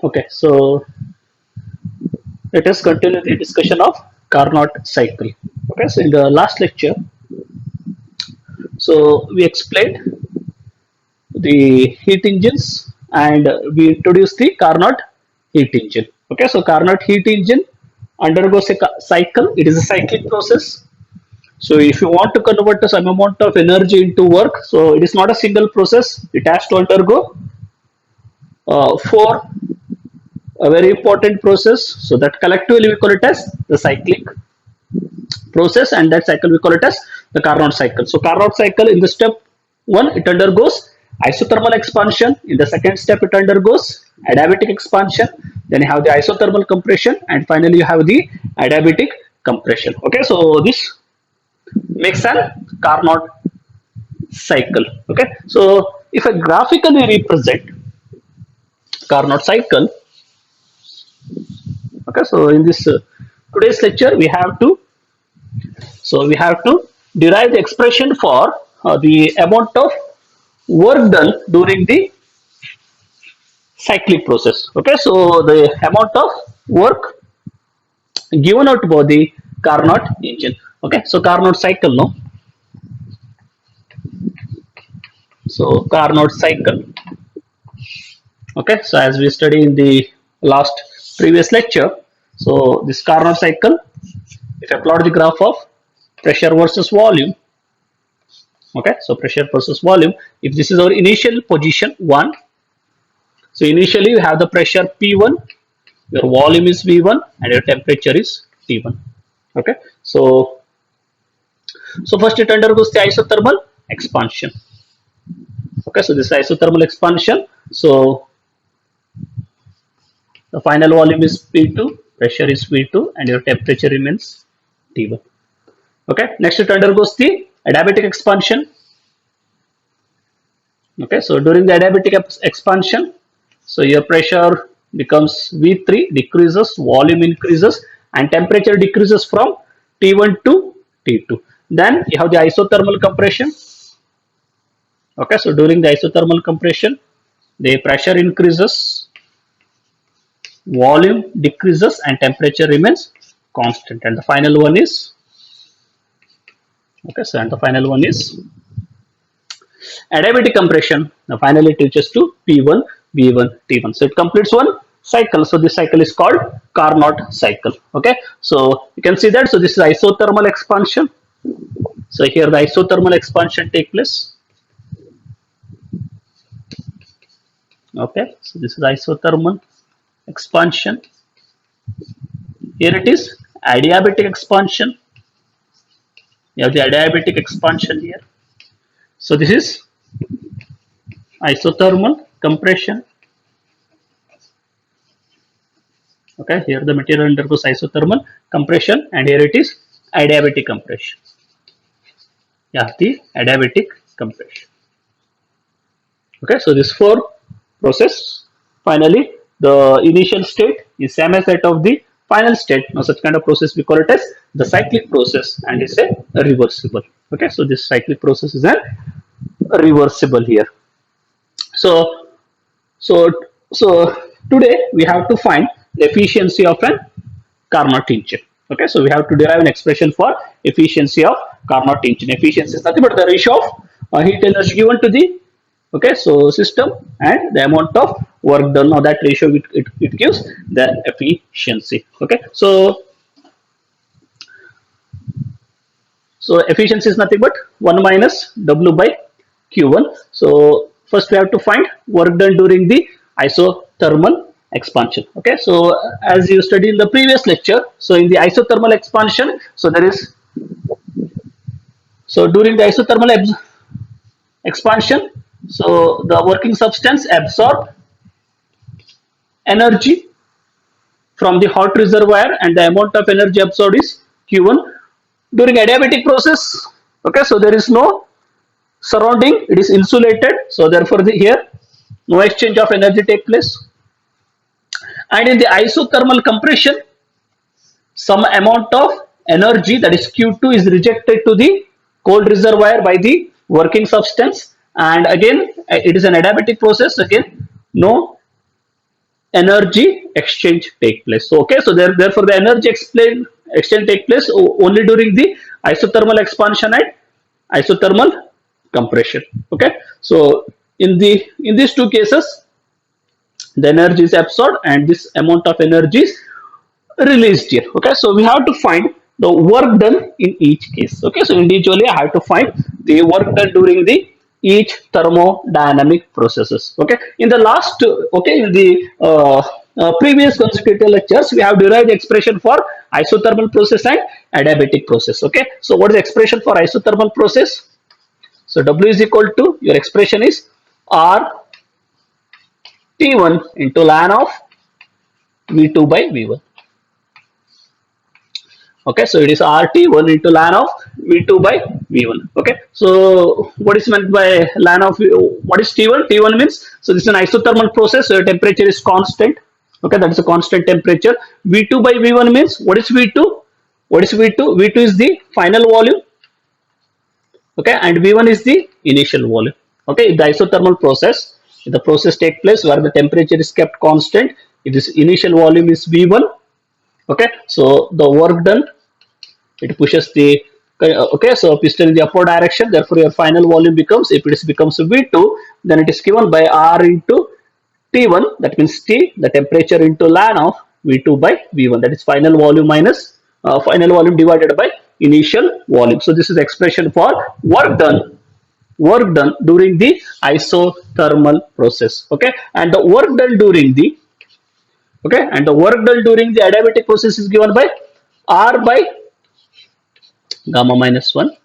Okay, so let us continue the discussion of Carnot cycle. Okay, so in the last lecture, so we explained the heat engines and we introduced the Carnot heat engine. Okay, so Carnot heat engine undergoes a cycle. It is a cyclic process. So if you want to convert some amount of energy into work, so it is not a single process. It has to undergo four a very important process. So that collectively we call it as the cyclic process, and that cycle we call it as the Carnot cycle. So Carnot cycle, in the step one, it undergoes isothermal expansion. In the second step, it undergoes adiabatic expansion. Then you have the isothermal compression, and finally you have the adiabatic compression. Okay, so this makes a Carnot cycle. Okay, so if I graphically represent Carnot cycle, okay, so in this today's lecture we have to derive the expression for the amount of work done during the cyclic process. Okay, so the amount of work given out by the Carnot engine. Okay, so Carnot cycle, no. So Carnot cycle. Okay, so as we studied in the last previous lecture, so this Carnot cycle, if I plot the graph of pressure versus volume, okay, so pressure versus volume, if this is our initial position 1, so initially you have the pressure P1, your volume is V1, and your temperature is T1. Okay, so first it undergoes the isothermal expansion. Okay, so this isothermal expansion, so the final volume is P2, pressure is V2, and your temperature remains T1. Okay, next it undergoes the adiabatic expansion. Okay, so during the adiabatic expansion, so your pressure becomes V3, decreases, volume increases, and temperature decreases from T1 to T2. Then you have the isothermal compression. Okay, so during the isothermal compression, the pressure increases, volume decreases, and temperature remains constant. And the final one is, okay, so and the final one is adiabatic compression. Now finally it reaches to P1, V1, T1. So it completes one cycle. So this cycle is called Carnot cycle. Okay, so you can see that. So this is isothermal expansion. So here the isothermal expansion take place. Okay, so this is isothermal expansion. Here it is adiabatic expansion. You have the adiabatic expansion here. So this is isothermal compression. Okay, here the material undergoes isothermal compression, and here it is adiabatic compression. Yeah, the adiabatic compression. Okay, so this four process. Finally, the initial state is same as that of the final state. Now, such kind of process we call it as the cyclic process, and it's a reversible. Okay, so this cyclic process is a reversible here. So today we have to find the efficiency of an Carnot engine. Okay, so we have to derive an expression for efficiency of Carnot engine. Efficiency is nothing but the ratio of heat energy given to the system and the amount of work done. Now that ratio it gives the efficiency. Okay, so efficiency is nothing but 1 minus W by Q1. So first we have to find work done during the isothermal expansion. Okay, so as you studied in the previous lecture, so in the isothermal expansion, so during the isothermal expansion, so the working substance absorb energy from the hot reservoir, and the amount of energy absorbed is Q1. During adiabatic process, okay, so there is no surrounding, it is insulated, so therefore here no exchange of energy take place. And in the isothermal compression, some amount of energy, that is Q2, is rejected to the cold reservoir by the working substance, and again it is an adiabatic process, again no energy exchange take place. So, okay, so therefore the energy exchange take place only during the isothermal expansion and isothermal compression. Okay, so in these two cases, the energy is absorbed and this amount of energy is released here. Okay, so we have to find the work done in each case. Okay, so individually I have to find the work done during the each thermodynamic processes. Okay, in the last in the previous consecutive lectures we have derived the expression for isothermal process and adiabatic process. Okay, so what is the expression for isothermal process? So W is equal to, your expression is R T1 into ln of V2 by V1. Okay, so it is RT1 into ln of V2 by V1. Okay, so what is meant by ln of what is T1? T1 means, so this is an isothermal process, so your temperature is constant. Okay, that is a constant temperature. V2 by V1 means, what is V2? What is V2? V2 is the final volume. Okay, and V1 is the initial volume. Okay, the isothermal process, the process take place where the temperature is kept constant, it is initial volume is V1. Okay, so the work done, it pushes the okay, so piston in the upward direction, therefore your final volume becomes, if it becomes V2, then it is given by R into T1, that means T, the temperature into ln of V2 by V1, that is final volume minus final volume divided by initial volume. So this is the expression for work done during the isothermal process. Okay, and the work done during the adiabatic process is given by R by gamma minus 1.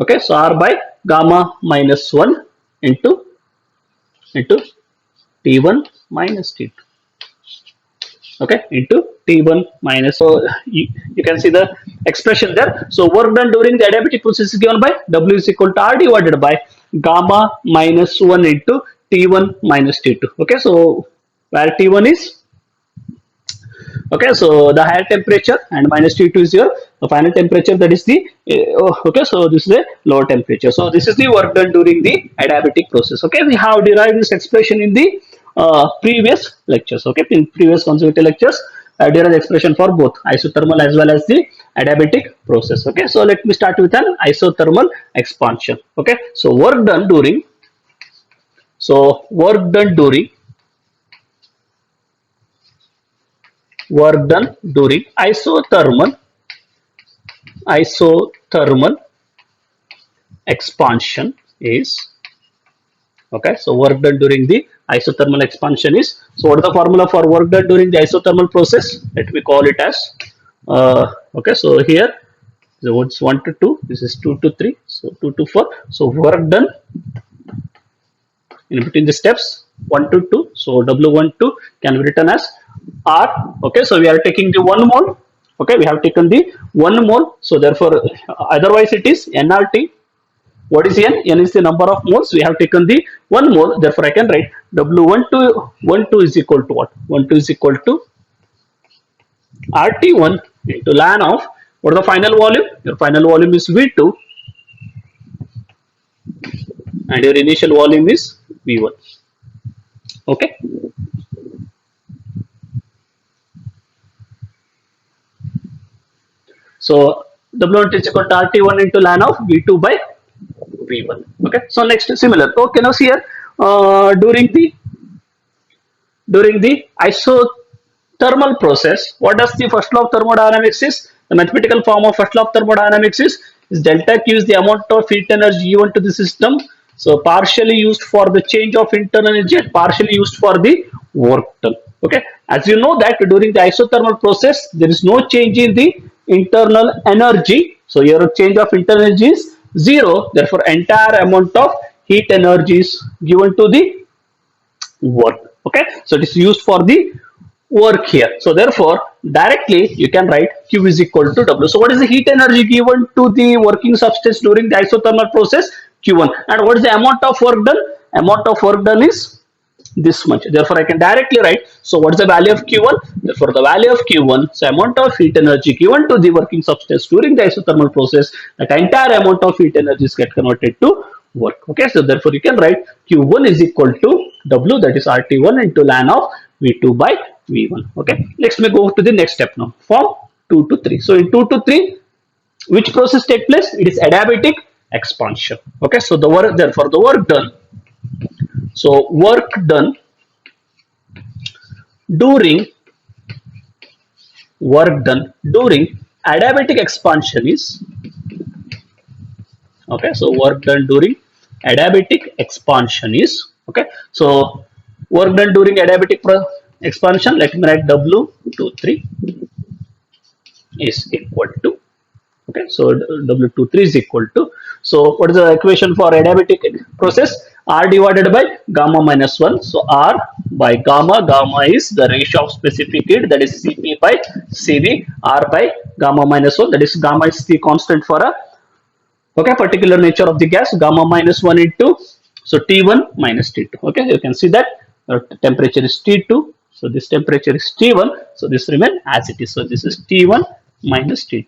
Okay, so R by gamma minus 1 into T1 minus T2. Okay, into T1 minus, so you can see the expression there. So work done during the adiabatic process is given by W is equal to R divided by gamma minus 1 into T1 minus T2. Okay, so where T1 is, okay, so the higher temperature and minus T2 is your final temperature, that is the okay, so this is the lower temperature. So this is the work done during the adiabatic process. Okay, we have derived this expression in the previous lectures. Okay, in previous consecutive lectures I derived the expression for both isothermal as well as the adiabatic process. Okay, so let me start with an isothermal expansion. Okay, so work done during isothermal expansion is, okay, so work done during the isothermal expansion is, so what is the formula for work done during the isothermal process? Let me call it as okay, so here so it's 1 to 2, this is 2 to 3, so 2 to 4, so work done in between the steps 1 to 2, so W12 can be written as R. Okay, so we are taking the 1 mole. Okay, we have taken the 1 mole, so therefore otherwise it is nRT. What is N? N is the number of moles. We have taken the 1 mole, therefore I can write W12 is equal to what? 12 is equal to RT1 into ln of, what is the final volume? Your final volume is V2 and your initial volume is V1. Okay. So W1 is equal to RT1 into ln of V2 by V1. Okay. So next similar. Okay. Now see here during the isothermal process, what does the first law of thermodynamics is? The mathematical form of first law of thermodynamics is delta Q is the amount of heat energy given to the system. So partially used for the change of internal energy and partially used for the work done. Okay. As you know that during the isothermal process there is no change in the internal energy. So your change of internal energy is 0. Therefore entire amount of heat energy is given to the work. Okay. So it is used for the work here. So therefore directly you can write Q is equal to W. So what is the heat energy given to the working substance during the isothermal process? Q1. And what is the amount of work done? Amount of work done is this much. Therefore I can directly write, so what is the value of Q1? Therefore the value of Q1, so amount of heat energy given to the working substance during the isothermal process, that entire amount of heat energy is get converted to work. Okay, so therefore you can write Q1 is equal to W, that is RT1 into ln of V2 by V1. Okay, let's me go to the next step now. From 2 to 3. So in 2 to 3, which process take place? It is adiabatic expansion. Okay, so the work, therefore the work done. So work done during adiabatic expansion is, okay, so work done during adiabatic expansion is, okay, so work done during adiabatic expansion, let me write W23 is equal to, okay, so W23 is equal to, so what is the equation for adiabatic process? R divided by gamma minus 1. So R by gamma, gamma is the ratio of specific heat, that is Cp by Cv, R by gamma minus 1, that is gamma is the constant for a, okay, particular nature of the gas, gamma minus 1 into, so T1 minus T2. Okay, you can see that the temperature is T2, so this temperature is T1, so this remain as it is, so this is T1 minus T2.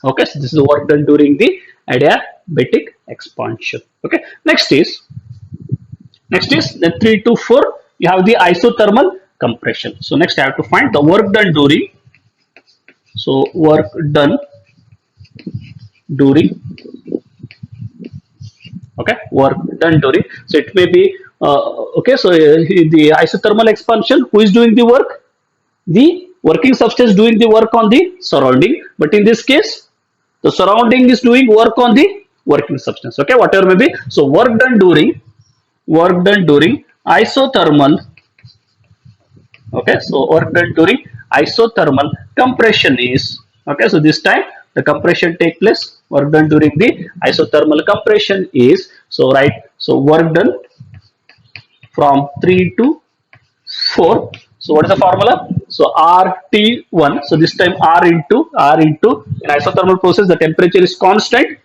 Okay, so this is the work done during the adiabatic expansion. Okay, next is the 3 to 4, you have the isothermal compression. So next I have to find the work done during, so work done during, okay, work done during, so it may be okay, so the isothermal expansion, who is doing the work? The working substance doing the work on the surrounding, but in this case the surrounding is doing work on the working substance. Okay, whatever may be, so work done during isothermal, okay, so work done during isothermal compression is, okay, so this time the compression take place, work done during the isothermal compression is, so right, so work done from 3 to 4. So what is the formula? So RT1. So this time R into in isothermal process the temperature is constant.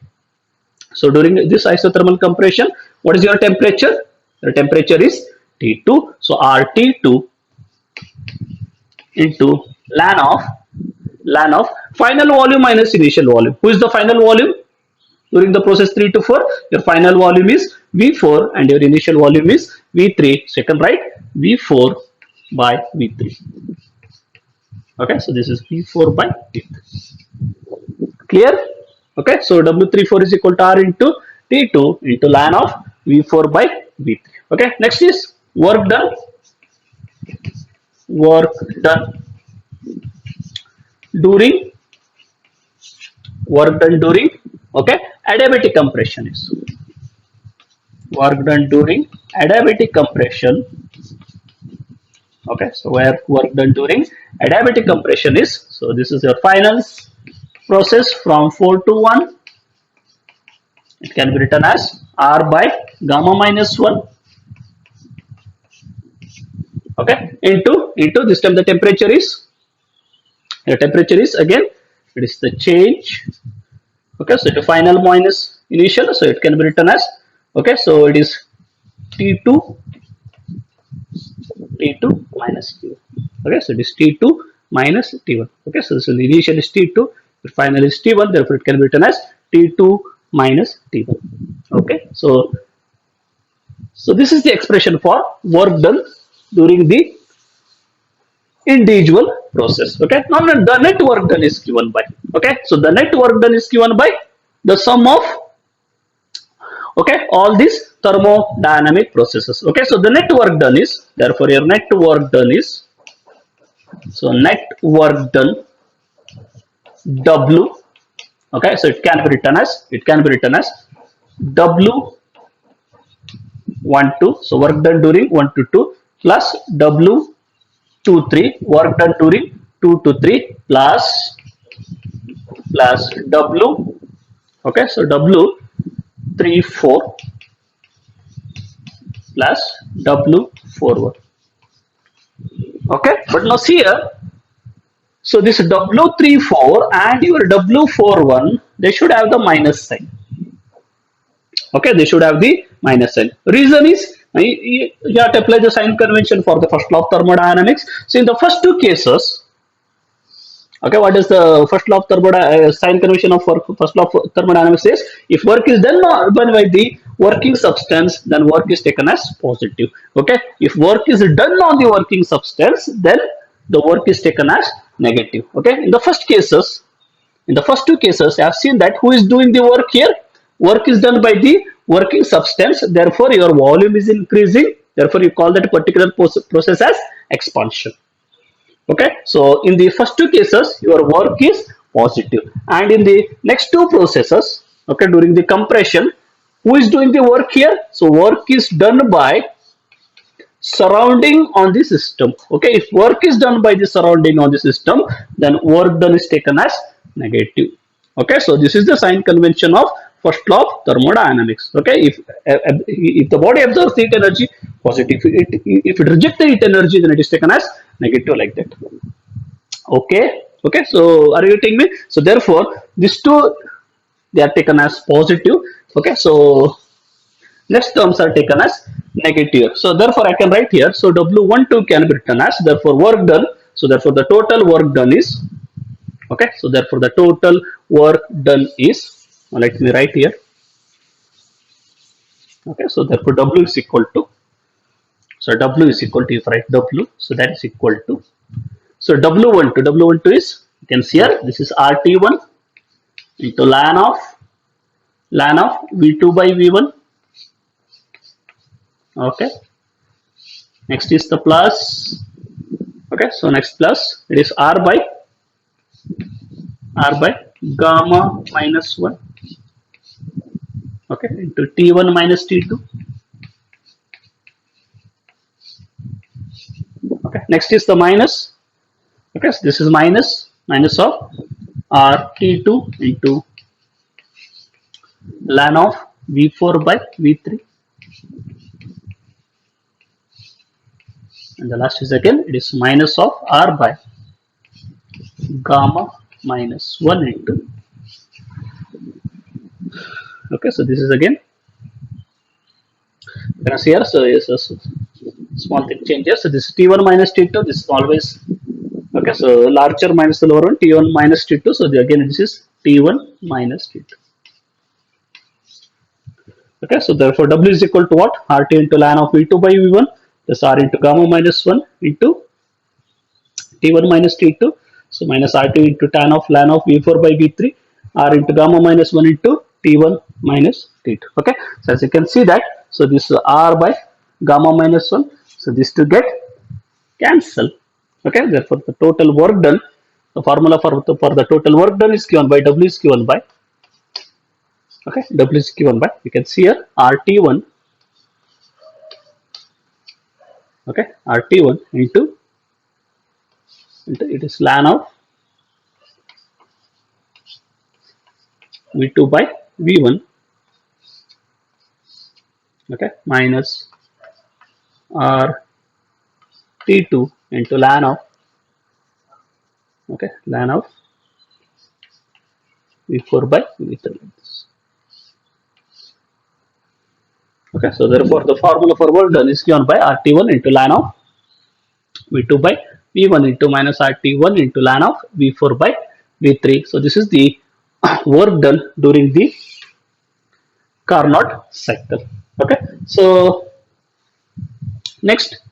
So during this isothermal compression, what is your temperature? The temperature is T2. So RT2 into ln of final volume minus initial volume. Who is the final volume? During the process 3 to 4, your final volume is V4 and your initial volume is V3. So you can write V4 by V3. Okay, so this is V4 by V3. Clear? Okay, so W34 is equal to R into T2 into ln of V4 by V3. Okay, next is work done during okay, adiabatic compression is work done during adiabatic compression. Okay, so where work done during adiabatic compression is, so this is your final process from 4 to 1. It can be written as R by gamma minus 1. Okay, into this time the temperature is again, it is the change. Okay, so the final minus initial, so it can be written as, okay, so it is T2 minus T1. Okay, so it is T2 minus T1. Okay, so the initial is T2, the final is T1, therefore it can be written as T2 minus T1. Okay, so this is the expression for work done during the individual process. Okay, now the net work done is given by, okay, so the net work done is given by the sum of, okay, all these thermodynamic processes. Okay, so the net work done is, therefore your net work done is, so net work done W, okay, so it can be written as W12, so work done during 1 to 2 plus W23 work done during 2 to 3 plus W, okay, so W34 plus W41. Okay, but now see here, so this W34 and your W41, they should have the minus sign. Okay, they should have the minus sign. Reason is, you have to apply the sign convention for the first law of thermodynamics. So in the first two cases, okay, what is the first law of thermodynamics sign convention of first law of thermodynamics is, if work is done by the working substance, then work is taken as positive. Okay, if work is done on the working substance, then the work is taken as negative. Okay, in the first two cases, I have seen that who is doing the work here? Work is done by the working substance. Therefore, your volume is increasing. Therefore, you call that particular process as expansion. Okay, so in the first two cases, your work is positive, and in the next two processes, okay, during the compression, who is doing the work here? So work is done by surrounding on the system. Okay, if work is done by the surrounding on the system, then work done is taken as negative. Okay, so this is the sign convention of first law of thermodynamics. Okay, if the body absorbs heat energy, positive. If it rejects the heat energy, then it is taken as negative, like that. Okay, so are you getting me? So therefore these two, they are taken as positive. Okay, so next terms are taken as negative. So therefore I can write here, so W12 can be written as, therefore work done, so therefore the total work done is, okay, so therefore the total work done is, let me write here, okay, so therefore W is equal to, so W is equal to, if I write W, so that is equal to, so W12 is, you can see here, this is RT1 into ln of V2 by V1. Okay, next is the plus. Okay, so next plus, it is R by gamma minus 1. Okay, into T1 minus T2. Okay, next is the minus. Okay, so this is minus of RT2 into ln of V4 by V3. And the last is again, it is minus of R by gamma minus 1 into, okay, so this is again, you can see here, so yes, small thing changes, so this is T1 minus T2, this is always, okay, so larger minus the lower one, T1 minus T2, so again this is T1 minus T2. Okay, so therefore W is equal to what? RT into ln of V2 by V1 plus R into gamma minus 1 into T1 minus T2. So minus RT into tan of ln of V4 by V3, R into gamma minus 1 into T1 minus T2. Okay, so as you can see that, so this is R by gamma minus 1. So this to get cancel. Okay, therefore the total work done, the formula for the total work done is given by W is given by, okay, W is given by, you can see here RT1, okay, RT1 into it is ln of V2 by V1, okay, minus RT2 into ln of, okay, ln of V4 by V3. Okay, so therefore the formula for work done is given by RT1 into ln of V2 by V1 into minus RT1 into ln of V4 by V3. So this is the work done during the Carnot cycle. Okay, so next,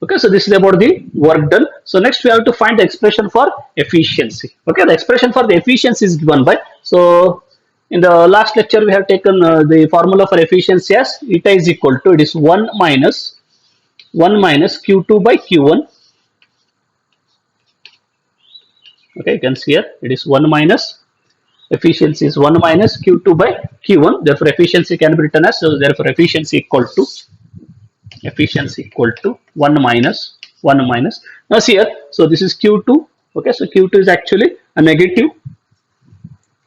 okay, so this is about the work done. So next we have to find the expression for efficiency. Okay, the expression for the efficiency is given by, so in the last lecture we have taken the formula for efficiency as eta is equal to, it is 1 minus Q2 by Q1. Okay, you can see here, it is 1 minus, efficiency is 1 minus Q2 by Q1. Therefore efficiency can be written as, so therefore efficiency equal to 1 minus. Now see here, so this is Q2. Okay, so Q2 is actually a negative.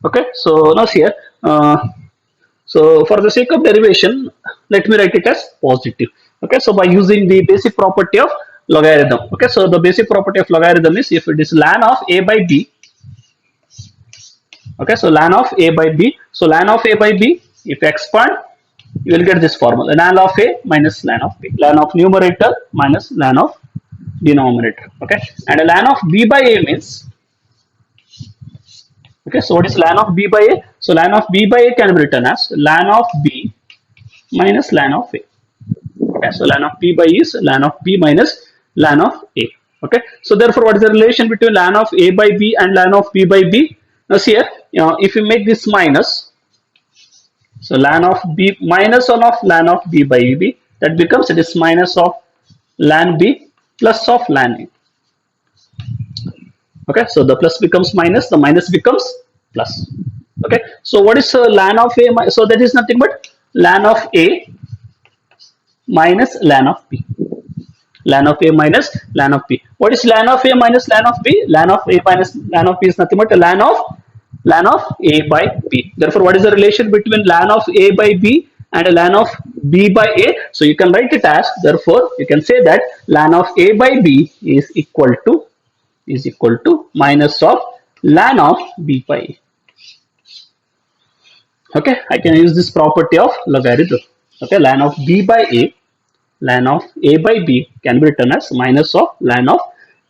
Okay, so now see here, so for the sake of derivation, let me write it as positive. Okay, so by using the basic property of logarithm. Okay, so the basic property of logarithm is, if it is ln of a by b, okay, so ln of a by b, so ln of a by b, if you expand, you will get this formula, ln of a minus ln of b, ln of numerator minus ln of denominator. Okay, and ln of b by a means, okay, so what is ln of b by a? So ln of b by a can be written as ln of b minus ln of A. Okay, so ln of P by is ln of B minus ln of A. Okay, so therefore, what is the relation between ln of A by B and ln of B by B? Now, see here, if you make this minus, so ln of B minus 1 of ln of B by B, that becomes it is minus of ln B plus of ln A. Okay, so the plus becomes minus, the minus becomes plus. Okay, so what is ln of A? So that is nothing but ln of A minus ln of B. Ln of A minus ln of B. What is ln of A minus ln of B? Ln of A minus ln of B is nothing but ln of A by B. Therefore, what is the relation between ln of A by B and ln of B by A? So you can write it as, therefore you can say that ln of A by B is equal to minus of ln of B by A. Okay, I can use this property of logarithm. Okay, ln of B by A, ln of A by B can be written as minus of ln of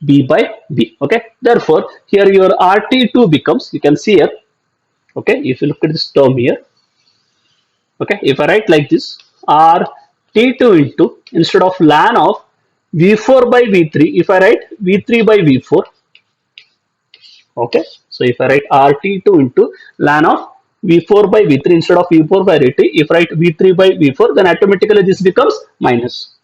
B by B. Okay, therefore here your RT2 becomes, you can see here, okay, if you look at this term here, okay, if I write like this, RT2 into, instead of ln of V4 by V3, if I write V3 by V4, okay, so if I write RT2 into ln of V4 by V3 instead of V4 by V3, if I write V3 by V4, then automatically this becomes minus.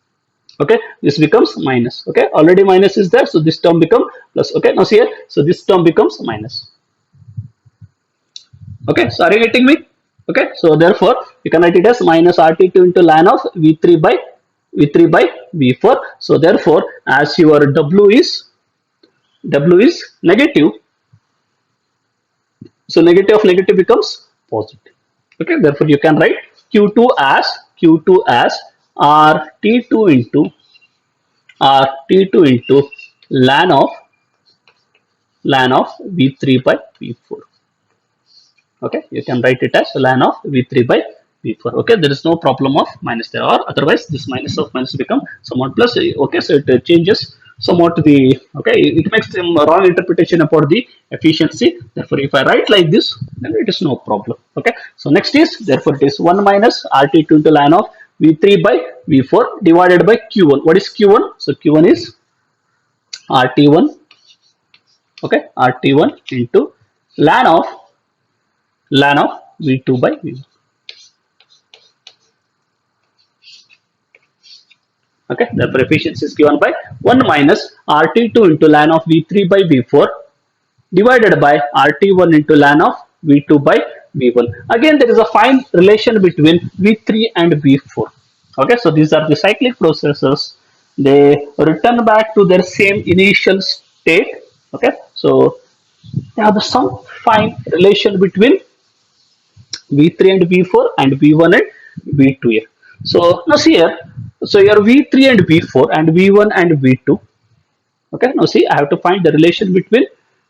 Okay, this becomes minus. Okay, already minus is there, so this term becomes plus. Okay, now see here, so this term becomes minus. Okay, so are you getting me? Okay, so therefore you can write it as minus RT2 into ln of V3 by V4. So therefore, as your W is negative, so negative of negative becomes positive. Okay, therefore you can write Q2 as RT2 into ln of V3 by V4. Okay, you can write it as ln of V3 by V4. Okay, there is no problem of minus there, or otherwise this minus of minus become somewhat plus. Okay, so it changes somewhat the, okay, it makes some wrong interpretation about the efficiency. Therefore, if I write like this, then it is no problem. Okay, so next is, therefore it is 1 minus RT2 into ln of V3 by V4 divided by Q1. What is Q1? So Q1 is RT1, okay, RT1 into ln of V2 by V1. Okay, therefore efficiency is given by 1 minus RT2 into ln of V3 by V4 divided by RT1 into ln of V2 by V1. Again, there is a fine relation between V3 and V4. Okay, so these are the cyclic processes. They return back to their same initial state. Okay, so they have some fine relation between V3 and V4 and V1 and V2 here. So now see here, so your V3 and V4 and V1 and V2. Okay, now see, I have to find the relation between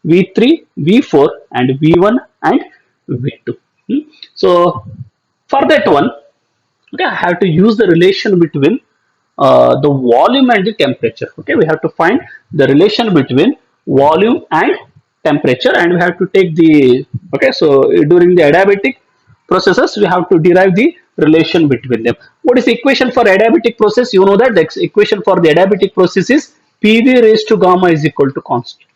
V3, V4 and V1 and V2. So for that one, okay, I have to use the relation between the volume and the temperature. Okay, we have to find the relation between volume and temperature, and we have to take the, okay, so during the adiabatic processes we have to derive the relation between them. What is the equation for adiabatic process? You know that the equation for the adiabatic process is PV raised to gamma is equal to constant.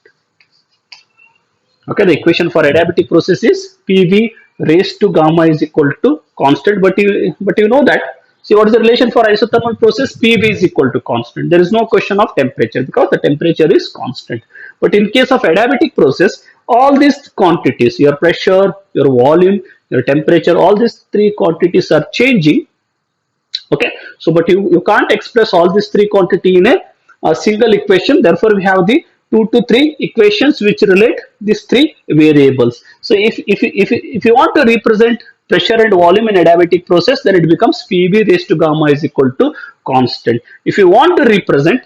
Okay, the equation for adiabatic process is PV raised to gamma is equal to constant, but you know that, see, what is the relation for isothermal process? PV is equal to constant. There is no question of temperature because the temperature is constant. But in case of adiabatic process, all these quantities, your pressure, your volume, your temperature, all these three quantities are changing. Okay, so but you can't express all these three quantity in a single equation. Therefore, we have the 2 to 3 equations which relate these three variables. So if you want to represent pressure and volume in adiabatic process, then it becomes PV raised to gamma is equal to constant. If you want to represent,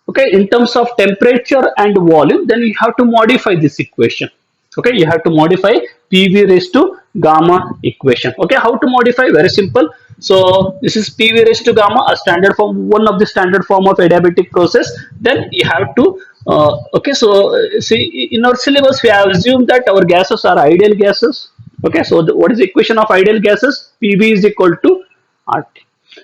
okay, in terms of temperature and volume, then you have to modify this equation. Okay, you have to modify PV raised to gamma equation. Okay, how to modify? Very simple. So this is PV raised to gamma, a standard form, one of the standard form of adiabatic process. Then you have to okay, so see, in our syllabus we have assumed that our gases are ideal gases. Okay, so what is the equation of ideal gases? PV is equal to RT.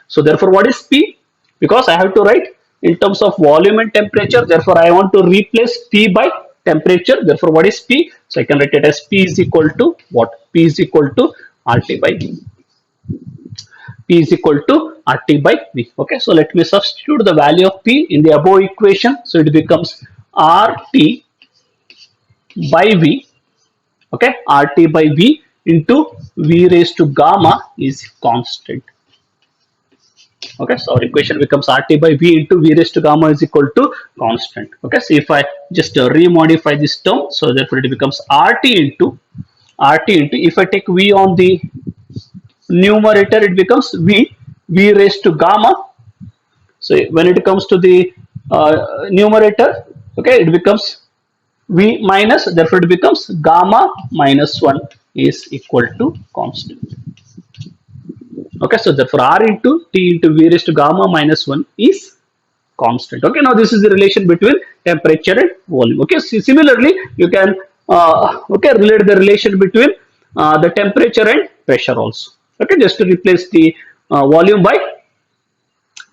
So therefore, what is P? Because I have to write in terms of volume and temperature. Therefore, I want to replace P by temperature. Therefore, what is P? So I can write it as P is equal to what? P is equal to RT by V. P is equal to RT by V. Okay, so let me substitute the value of P in the above equation. So it becomes RT by V. Okay, RT by V into V raised to gamma is constant. Okay, so our equation becomes RT by V into V raised to gamma is equal to constant. Okay, so if I just remodify this term, so therefore it becomes RT into if I take V on the numerator, it becomes V raised to gamma. So when it comes to the numerator, okay, it becomes V minus, therefore it becomes gamma minus 1 is equal to constant. Okay, so therefore R into T into V raised to gamma minus 1 is constant. Okay, now this is the relation between temperature and volume. Okay, so similarly you can relate the relation between the temperature and pressure also. Okay, just to replace the volume by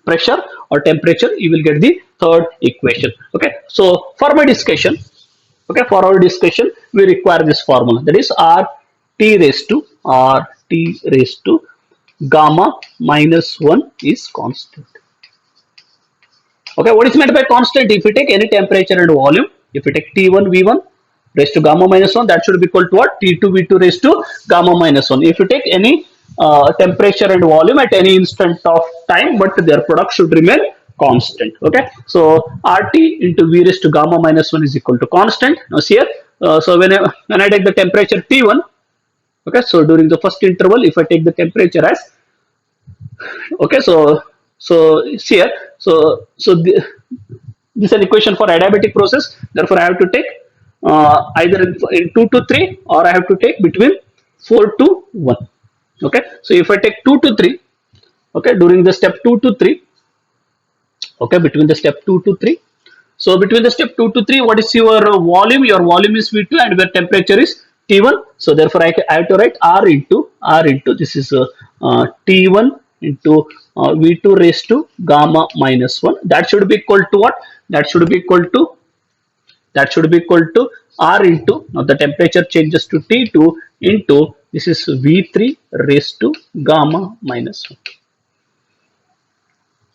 pressure or temperature, you will get the third equation. Okay, so for my discussion, okay, for our discussion, we require this formula, that is RT raised to gamma minus 1 is constant. Okay, what is meant by constant? If you take any temperature and volume, if you take T1 V1 raised to gamma minus 1, that should be equal to what? T2 V2 raised to gamma minus 1. If you take any temperature and volume at any instant of time, but their product should remain constant. Okay, so RT into V raised to gamma minus 1 is equal to constant. Now here, so when I take the temperature T1, okay, so during the first interval, if I take the temperature as, okay, so here, so this is an equation for adiabatic process. Therefore, I have to take either in 2 to 3, or I have to take between 4 to 1. Okay, so if I take 2 to 3, okay, during the step 2 to 3, okay, between the step 2 to 3, so between the step 2 to 3, what is your volume? Your volume is V2 and your temperature is T1. So therefore I have to write R into this is T1 into V2 raised to gamma minus 1. That should be equal to what? That should be equal to R into, now the temperature changes to T2 into, this is V3 raised to gamma minus 1.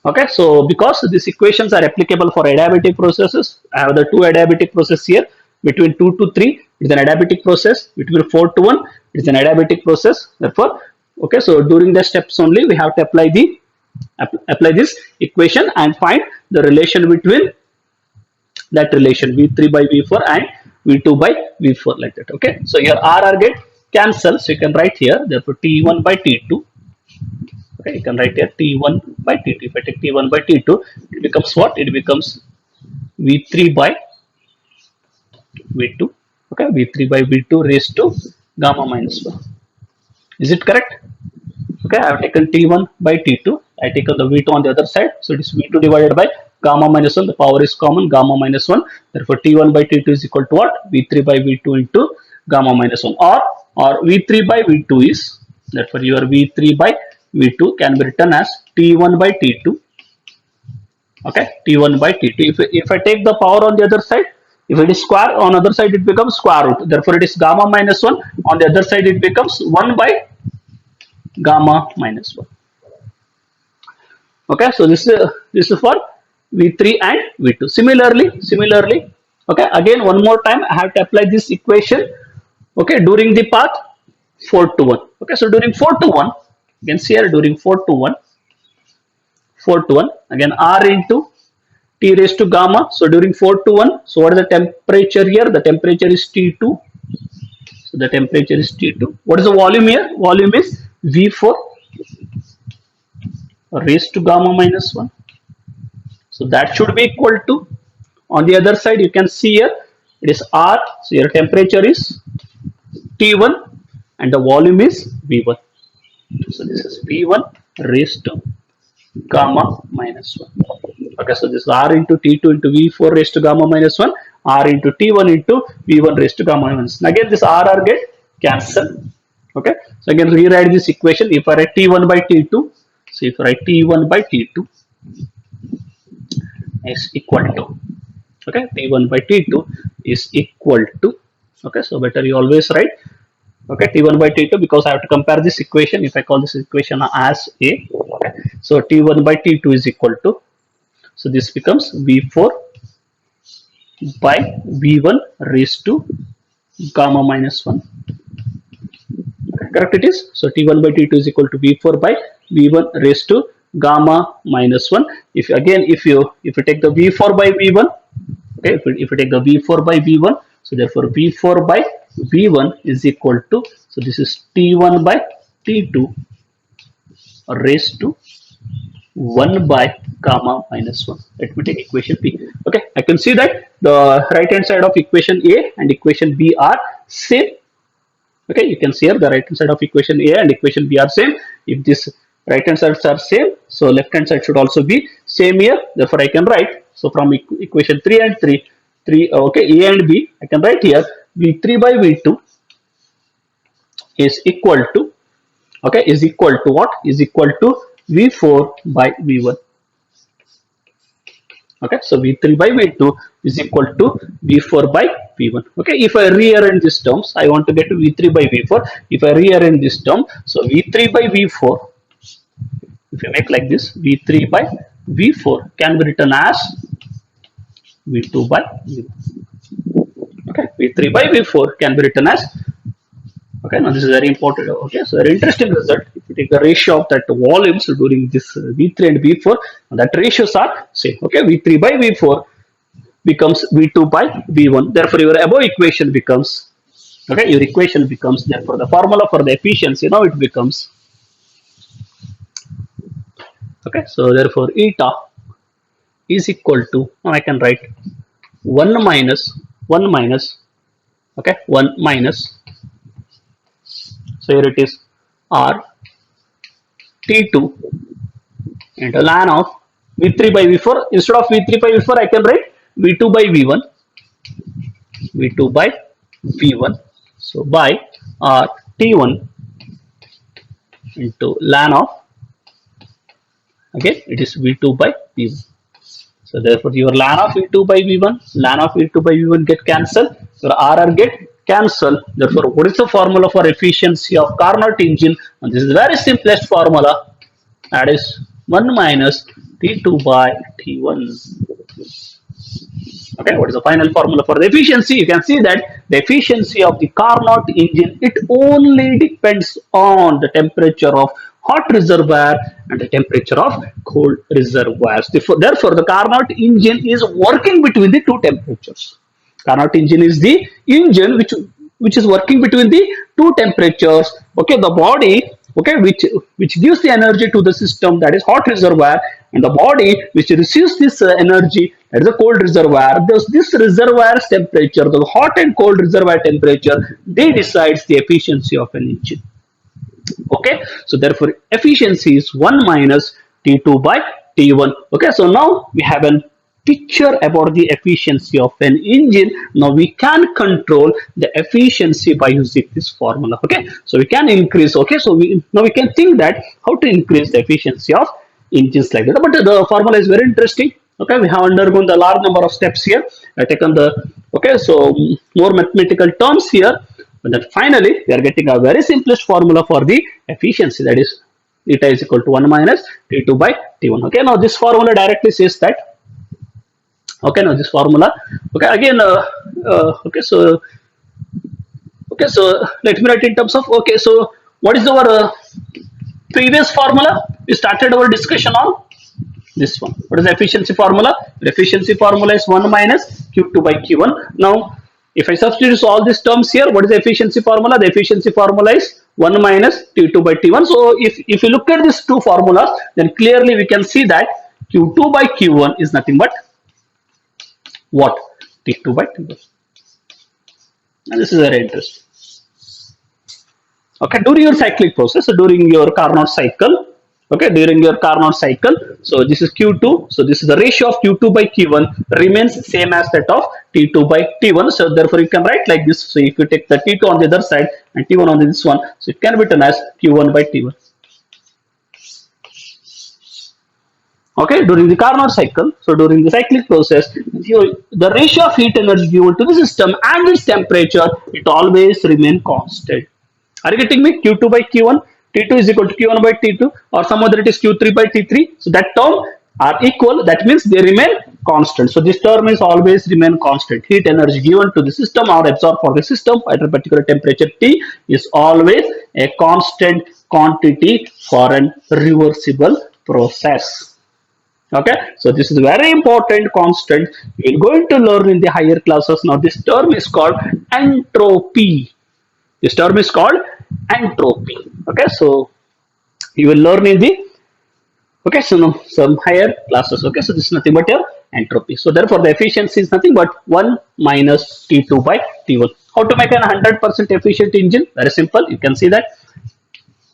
Okay, so because these equations are applicable for adiabatic processes, I have the two adiabatic processes here. Between 2 to 3, it is an adiabatic process. Between 4 to 1, it is an adiabatic process. Therefore, okay, so during the steps only, we have to apply this equation and find the relation between that relation V3 by V4 and V2 by V4, like that. Okay, so your R get cancels, so you can write here, therefore T1 by T2. Okay, you can write here T1 by T2. If I take T1 by T2, it becomes what? It becomes V3 by V2. Okay, V3 by V2 raised to gamma minus 1. Is it correct? Okay, I have taken T1 by T2. I taken the V2 on the other side. So it is V2 divided by gamma minus 1. The power is common, gamma minus 1. Therefore, T1 by T2 is equal to what? V3 by V2 into gamma minus 1. Or V3 by V2 is, therefore your V3 by V2 can be written as T1 by T2. Okay, T1 by T2. If I take the power on the other side, if it is square, on other side it becomes square root. Therefore, it is gamma minus 1. On the other side, it becomes 1 by gamma minus 1. Okay, so this is for V3 and V2. Similarly, okay, again one more time I have to apply this equation. Okay, during the path 4 to 1. Okay, so during 4 to 1, you can see here during 4 to 1, again R into T raised to gamma. So during 4 to 1, so what is the temperature here? The temperature is T2. So the temperature is T2. What is the volume here? Volume is V4 raised to gamma minus 1. So that should be equal to, on the other side you can see here, it is R. So your temperature is T1 and the volume is V1. So this is V1 raised to gamma minus 1. Okay, so this is R into T2 into V4 raised to gamma minus 1, R into T1 into V1 raised to gamma minus 1. Again, this R get cancelled. Okay, so again rewrite this equation. If I write T1 by T2, So if you write T1 by T2 is equal to, okay, T1 by T2 is equal to, okay, so better you always write, okay, T1 by T2, because I have to compare this equation. If I call this equation as A, okay, so T1 by T2 is equal to, so this becomes V4 by V1 raised to gamma minus 1. Correct it is. So T1 by T2 is equal to V4 by V1 raised to gamma minus 1. If again, if you take the V4 by V1, okay, if you take the V4 by V1, so therefore V4 by V1 is equal to, so this is T1 by T2 raised to 1 by gamma minus 1. Let me take equation B. Okay, I can see that the right hand side of equation A and equation B are same. Okay, you can see here the right hand side of equation A and equation B are same. If this right hand sides are same, so left hand side should also be same here. Therefore, I can write, so from equation 3 and 3, okay, A and B, I can write here V3 by V2 is equal to, okay, is equal to what? Is equal to V4 by V1. Okay, so V3 by V2 is equal to V4 by V1. Okay, if I rearrange these terms, I want to get to V3 by V4. If I rearrange this term, so V3 by V4, if you make like this, V3 by V4 can be written as V2 by V1. Okay, V3 by V4 can be written as, okay, now this is very important. Okay, so very interesting result. If you take the ratio of that volumes during this V3 and V4, that ratios are same. Okay, V3 by V4 becomes V2 by V1. Therefore, your above equation becomes, okay, your equation becomes, therefore, the formula for the efficiency now it becomes, okay, so therefore, eta is equal to, now I can write 1 minus, okay, 1 minus, so here it is R T2 into ln of V3 by V4. Instead of V3 by V4, I can write V2 by V1, V2 by V1. So by R T1 into ln of, again it is V2 by V1. So therefore your ln of V2 by V1, ln of V2 by V1 get cancelled, your RR get cancelled. Therefore, what is the formula for efficiency of Carnot engine? And this is the very simplest formula, that is 1 minus T2 by T1. Okay, what is the final formula for the efficiency? You can see that the efficiency of the Carnot engine, it only depends on the temperature of hot reservoir and the temperature of cold reservoirs. Therefore, the Carnot engine is working between the two temperatures. Carnot engine is the engine which is working between the two temperatures. Okay, the body, okay, which gives the energy to the system, that is hot reservoir, and the body which receives this energy, that is a cold reservoir. This reservoir's temperature, the hot and cold reservoir temperature, they decides the efficiency of an engine. Okay, so therefore efficiency is 1 minus T2 by T1. Okay, so now we have an picture about the efficiency of an engine. Now we can control the efficiency by using this formula. Okay, so we can increase. Okay, so now we can think that how to increase the efficiency of engines like that. But the formula is very interesting. Okay, we have undergone the large number of steps here. I taken the, okay, so more mathematical terms here. But then finally we are getting a very simplest formula for the efficiency, that is eta is equal to 1 minus T2 by T1. Okay, now this formula directly says that, okay, now this formula, okay, again, okay, so let me write in terms of, okay, so what is our previous formula? We started our discussion on this one. What is the efficiency formula? The efficiency formula is 1 minus Q2 by Q1. Now if I substitute all these terms here, what is the efficiency formula? The efficiency formula is 1 minus T2 by T1. So if you look at these two formulas, then clearly we can see that Q2 by Q1 is nothing but what? T2 by T1. And this is very interesting. Okay, during your cyclic process, so during your Carnot cycle, okay, during your Carnot cycle, so this is Q2, so this is the ratio of Q2 by Q1 remains same as that of T2 by T1. So therefore you can write like this. So if you take the T2 on the other side and T1 on this one, so it can be written as Q1 by T1. Okay, during the Carnot cycle, so during the cyclic process, the ratio of heat energy given to the system and its temperature, it always remain constant. Are you getting me? Q2 by Q1, T2 is equal to Q1 by T2, or some other it is Q3 by T3. So that term are equal. That means they remain constant. So this term is always remain constant. Heat energy given to the system or absorbed for the system at a particular temperature T is always a constant quantity for an reversible process. Okay, so this is very important constant. We're going to learn in the higher classes. Now this term is called entropy. This term is called entropy. Okay, so you will learn in the some higher classes. Okay, so this is nothing but your entropy. So therefore the efficiency is nothing but 1 minus T2 by T1. How to make an 100% efficient engine? Very simple. You can see that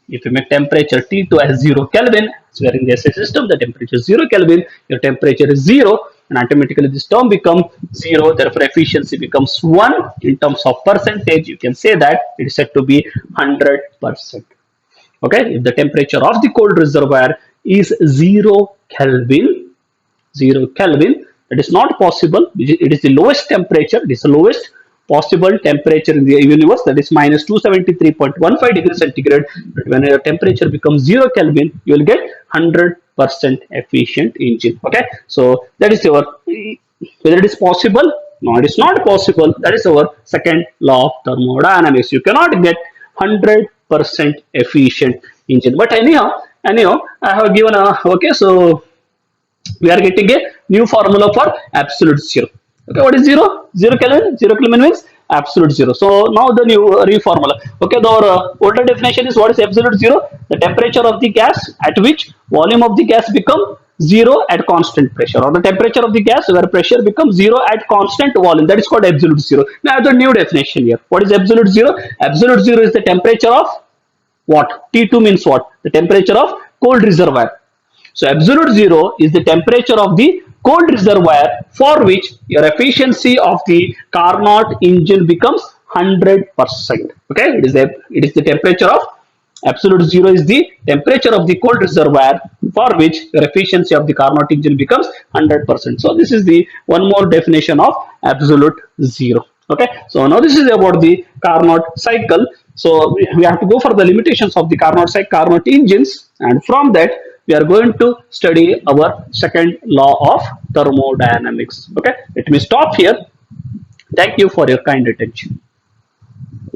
if you make temperature T2 as 0 Kelvin, wherein the SI system, the temperature is 0 Kelvin, your temperature is 0, and automatically this term becomes 0, therefore efficiency becomes 1. In terms of percentage, you can say that it is said to be 100%. Okay, if the temperature of the cold reservoir is 0 Kelvin, 0 Kelvin, that is not possible. It is the lowest temperature, it is the lowest possible temperature in the universe, that is minus 273.15 degrees centigrade. But when your temperature becomes 0 Kelvin, you will get 100% efficient engine. Okay, so that is your, whether it is possible, no, it is not possible. That is our second law of thermodynamics. You cannot get 100% efficient engine. But anyhow, I have given a, okay, so we are getting a new formula for absolute zero. Okay, what is zero? 0 Kelvin. 0 Kelvin means absolute zero. So now the new reformula. Okay, the older definition is what is absolute zero? The temperature of the gas at which volume of the gas become zero at constant pressure, or the temperature of the gas where pressure becomes zero at constant volume. That is called absolute zero. Now the new definition here. What is absolute zero? Absolute zero is the temperature of what? T2 means what? The temperature of cold reservoir. So absolute zero is the temperature of the cold reservoir for which your efficiency of the Carnot engine becomes 100%. Okay, it is the temperature of absolute zero is the temperature of the cold reservoir for which your efficiency of the Carnot engine becomes 100%. So this is the one more definition of absolute zero. Okay, so now this is about the Carnot cycle. So we have to go for the limitations of the Carnot engines, and from that we are going to study our second law of thermodynamics. Okay, let me stop here. Thank you for your kind attention.